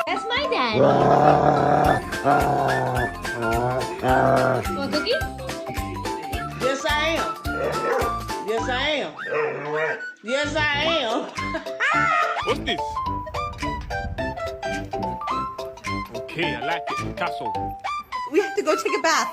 That's my dad. Want a cookie? Yes, I am. Yes, I am. Yes, I am. What's this? Okay, I like it. Picasso. We have to go take a bath.